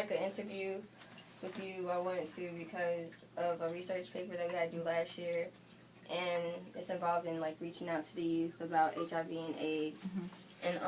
like an interview with you. I wanted to because of a research paper that we had to do last year, and it's involved in like reaching out to the youth about HIV and AIDS. And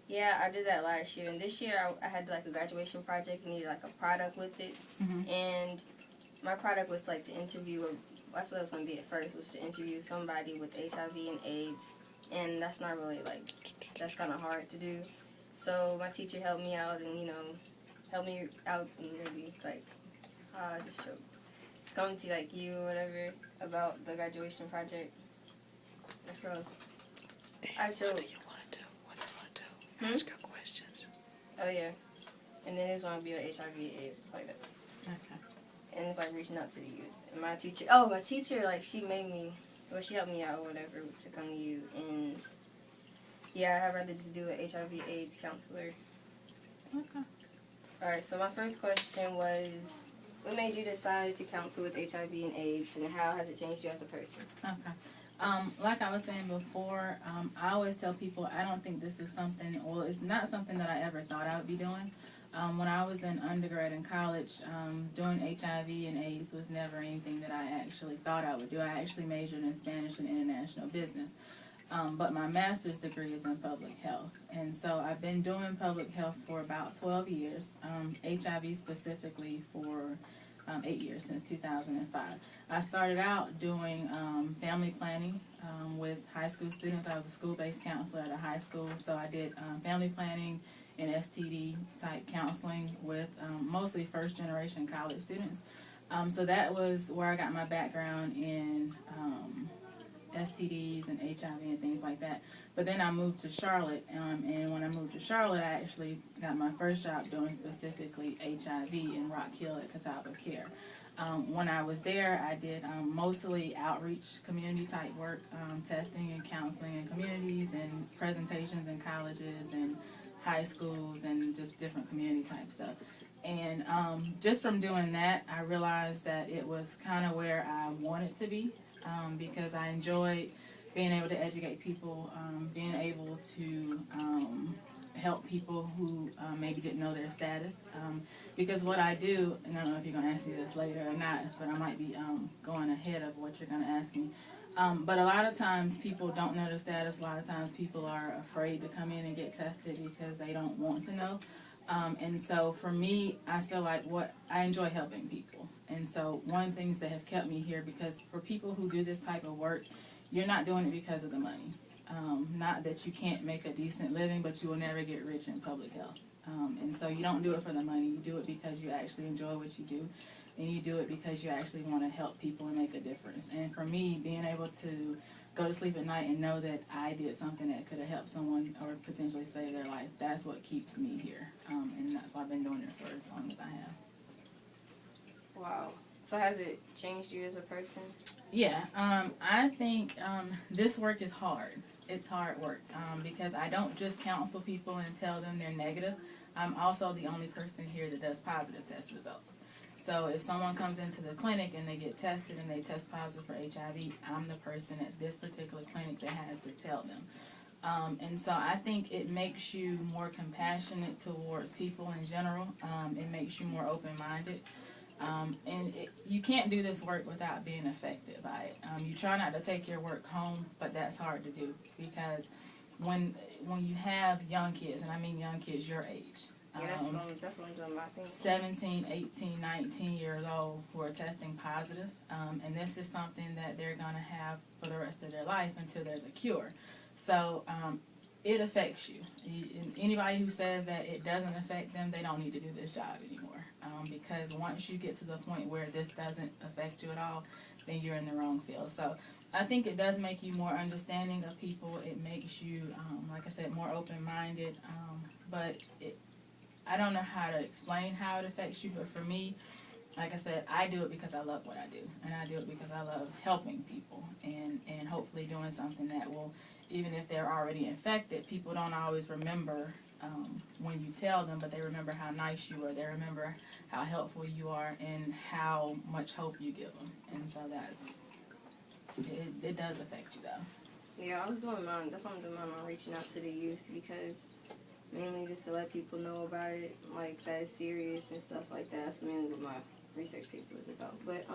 yeah, I did that last year, and this year I had like a graduation project, needed like a product with it, and my product was like to interview, that's what it was going to be at first, was to interview somebody with HIV and AIDS, and that's not really like, that's kind of hard to do. So my teacher helped me out and, you know, helped me out and maybe like, I just choked. Come to like you or whatever about the graduation project. I froze. I choked. What do you want to do? What do you want to do? Ask your questions. Oh yeah. And then it's going to be like HIV AIDS, stuff like that. Okay. And it's like reaching out to the youth. And my teacher, like she made me, well, she helped me out or whatever to come to you. And yeah, I'd rather just do an HIV AIDS counselor. Okay. Alright, so my first question was, what made you decide to counsel with HIV and AIDS, and how has it changed you as a person? Okay. Like I was saying before, I always tell people I don't think this is something, well, it's not something that I ever thought I would be doing. When I was in undergrad and college, doing HIV and AIDS was never anything that I actually thought I would do. I actually majored in Spanish and international business. But my master's degree is in public health. And so I've been doing public health for about 12 years, HIV specifically for 8 years, since 2005. I started out doing family planning with high school students. I was a school-based counselor at a high school, so I did family planning and STD type counseling with mostly first-generation college students. So that was where I got my background in STDs and HIV and things like that. But then I moved to Charlotte, and when I moved to Charlotte, I actually got my first job doing specifically HIV in Rock Hill at Catawba Care. When I was there, I did mostly outreach community type work, testing and counseling in communities and presentations in colleges and high schools and just different community type stuff. And just from doing that, I realized that it was kind of where I wanted to be, because I enjoyed being able to educate people, being able to help people who maybe didn't know their status. Because what I do, and I don't know if you're going to ask me this later or not, but I might be going ahead of what you're going to ask me. But a lot of times people don't know their status. A lot of times people are afraid to come in and get tested because they don't want to know. And so for me, I feel like I enjoy helping people. And so one of the things that has kept me here, because for people who do this type of work, you're not doing it because of the money. Not that you can't make a decent living, but you will never get rich in public health. And so you don't do it for the money. You do it because you actually enjoy what you do. And you do it because you actually want to help people and make a difference. And for me, being able to go to sleep at night and know that I did something that could have helped someone or potentially save their life, that's what keeps me here. And that's why I've been doing it for as long as I have. Wow. So has it changed you as a person? Yeah. I think this work is hard. It's hard work because I don't just counsel people and tell them they're negative. I'm also the only person here that does positive test results. So if someone comes into the clinic and they get tested and they test positive for HIV, I'm the person at this particular clinic that has to tell them. And so I think it makes you more compassionate towards people in general. It makes you more open-minded. And you can't do this work without being affected by it. You try not to take your work home, but that's hard to do because when you have young kids, and I mean young kids your age, Yeah, that's what I'm doing my thing. 17, 18, 19 years old who are testing positive, and this is something that they're going to have for the rest of their life until there's a cure. So it affects you. Anybody who says that it doesn't affect them, they don't need to do this job anymore. Because once you get to the point where this doesn't affect you at all, then you're in the wrong field. So I think it does make you more understanding of people. It makes you, like I said, more open-minded. But I don't know how to explain how it affects you, but for me, like I said, I do it because I love what I do. And I do it because I love helping people and hopefully doing something that will, even if they're already infected, people don't always remember when you tell them, but they remember how nice you are. They remember how helpful you are and how much hope you give them. And so it does affect you, though. Yeah, I was doing mine. That's what I'm doing mine. I'm reaching out to the youth because mainly just to let people know about it, like that it's serious and stuff like that. That's mainly what my research paper was about. But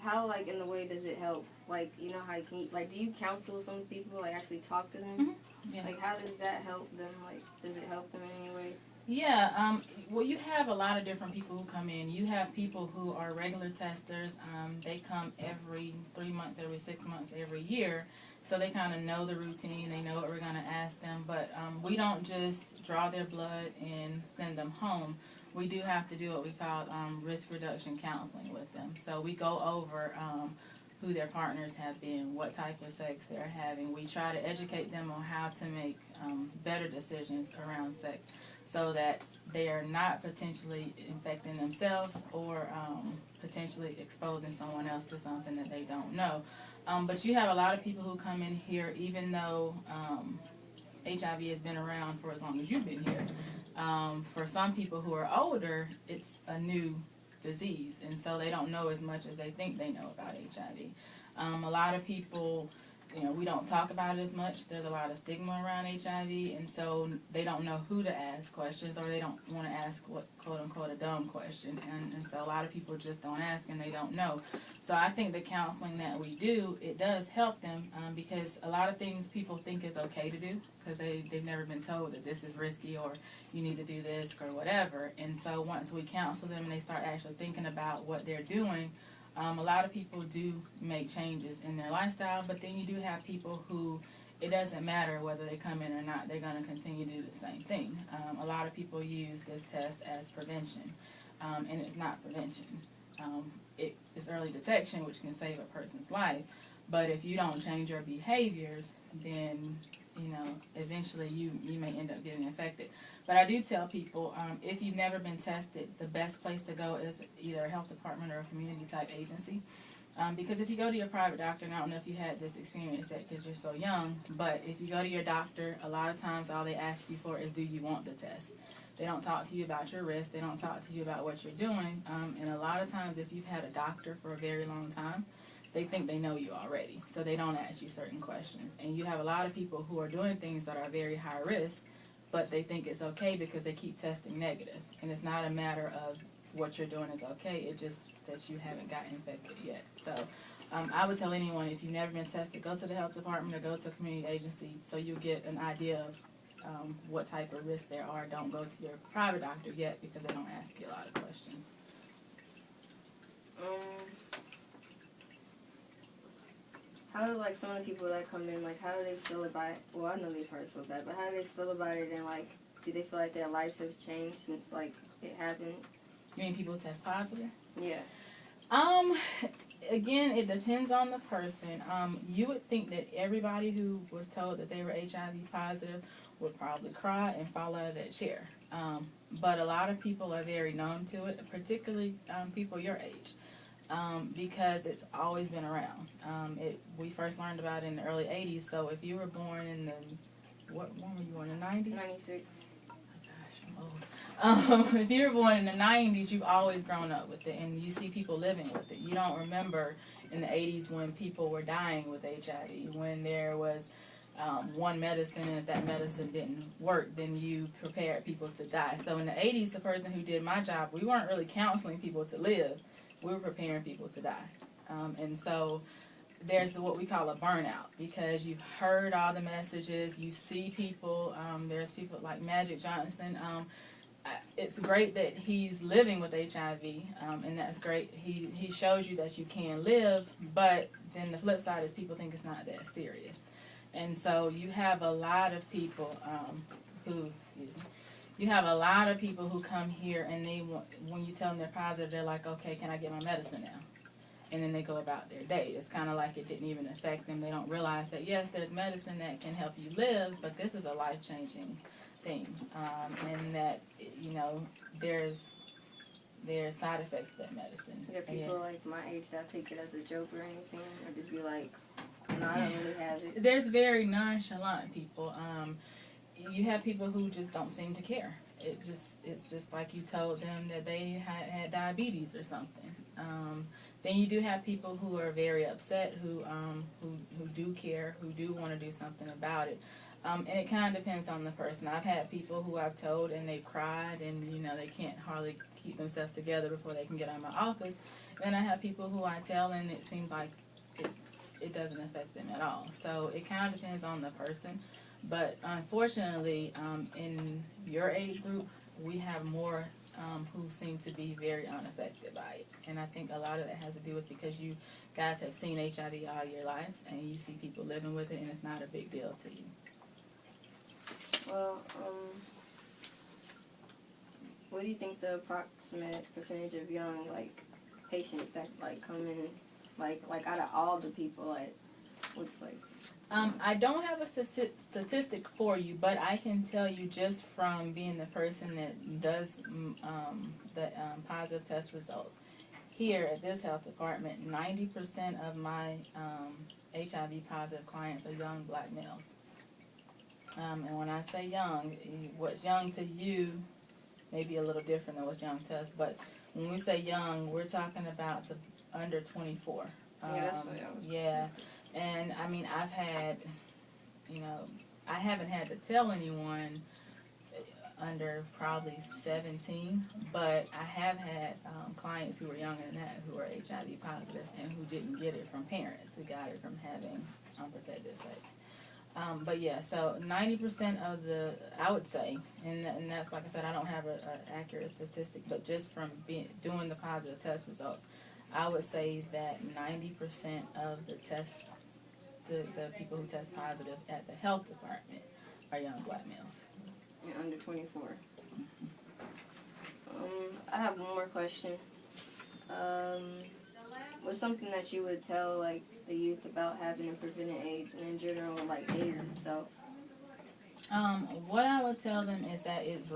how, like, in the way does it help? Like, you know how you can, like, do you counsel some people, like actually talk to them? Yeah. Like, how does that help them? Like, does it help them in any way? Yeah, well, you have a lot of different people who come in. You have people who are regular testers. They come every 3 months, every 6 months, every year. So they kind of know the routine. They know what we're going to ask them. But we don't just draw their blood and send them home. We do have to do what we call risk reduction counseling with them. So we go over who their partners have been, what type of sex they're having. We try to educate them on how to make better decisions around sex, so that they are not potentially infecting themselves or potentially exposing someone else to something that they don't know. But you have a lot of people who come in here, even though HIV has been around for as long as you've been here. For some people who are older, it's a new disease, and so they don't know as much as they think they know about HIV. A lot of people, we don't talk about it as much. There's a lot of stigma around HIV, and so they don't know who to ask questions, or they don't want to ask what, quote unquote, a dumb question. And so a lot of people just don't ask and they don't know. So I think the counseling that we do, it does help them because a lot of things people think is okay to do because they've never been told that this is risky or you need to do this or whatever. And so once we counsel them and they start actually thinking about what they're doing, a lot of people do make changes in their lifestyle, but then you do have people who it doesn't matter whether they come in or not, they're going to continue to do the same thing. A lot of people use this test as prevention, and it's not prevention. It's early detection, which can save a person's life, but if you don't change your behaviors, then eventually you may end up getting infected. But I do tell people, if you've never been tested, the best place to go is either a health department or a community-type agency. Because if you go to your private doctor, and I don't know if you had this experience yet because you're so young, but if you go to your doctor, a lot of times all they ask you for is, do you want the test? They don't talk to you about your risk. They don't talk to you about what you're doing. And a lot of times if you've had a doctor for a very long time, they think they know you already, so they don't ask you certain questions. And you have a lot of people who are doing things that are very high risk, but they think it's okay because they keep testing negative. And it's not a matter of what you're doing is okay, it's just that you haven't gotten infected yet. So I would tell anyone, if you've never been tested, go to the health department or go to a community agency so you'll get an idea of what type of risks there are. Don't go to your private doctor yet because they don't ask you a lot of questions. How do, like, some of the people that come in, like, how do they feel about it? Well, I know they probably feel bad, but how do they feel about it, and, like, do they feel like their lives have changed since, like, it happened? You mean people test positive? Yeah. Again, it depends on the person. You would think that everybody who was told that they were HIV positive would probably cry and fall out of that chair. But a lot of people are very numb to it, particularly people your age. Because it's always been around. We first learned about it in the early 80s, so if you were born in when were you born, in the 90s? 96. Oh gosh, I'm old. If you were born in the 90s, you've always grown up with it, and you see people living with it. You don't remember in the 80s when people were dying with HIV, when there was one medicine, and if that medicine didn't work, then you prepared people to die. So in the 80s, the person who did my job, we weren't really counseling people to live. We were preparing people to die. And so there's what we call a burnout, because you've heard all the messages, you see people, there's people like Magic Johnson. It's great that he's living with HIV, and that's great. He shows you that you can live, but then the flip side is people think it's not that serious. And so you have a lot of people You have a lot of people who come here and when you tell them they're positive, they're like, okay, can I get my medicine now? And then they go about their day. It's kind of like it didn't even affect them. They don't realize that, yes, there's medicine that can help you live, but this is a life-changing thing. And that, there's side effects to that medicine. Yeah, people like my age that take it as a joke or anything, or just be like, no, I don't really have it. There's very nonchalant people. You have people who just don't seem to care. It's just like you told them that they had diabetes or something. Then you do have people who are very upset, who do care, who do want to do something about it. And it kind of depends on the person. I've had people who I've told and they've cried and, you know, they can't hardly keep themselves together before they can get out of my office. Then I have people who I tell and it seems like it doesn't affect them at all. So it kind of depends on the person. But unfortunately, in your age group, we have more who seem to be very unaffected by it. And I think a lot of that has to do with because you guys have seen HIV all your lives and you see people living with it and it's not a big deal to you. Well, what do you think the approximate percentage of young, like, patients that, like, come in, like out of all the people, like, looks like? I don't have a statistic for you, but I can tell you just from being the person that does the positive test results. Here at this health department, 90% of my HIV positive clients are young black males. And when I say young, what's young to you may be a little different than what's young to us. But when we say young, we're talking about the under 24. Yeah, that's what I was. Yeah. And, I mean, I've had, you know, I haven't had to tell anyone under probably 17, but I have had clients who were younger than that who were HIV positive and who didn't get it from parents, who got it from having unprotected sex. But yeah, so 90% of the, I would say, and that's, like I said, I don't have an accurate statistic, but just from doing the positive test results, I would say that 90% of the tests, the people who test positive at the health department are young black males. Yeah, under 24. I have one more question. What's something that you would tell, like, the youth about having and preventing AIDS and in general, like, AIDS itself? What I would tell them is that it's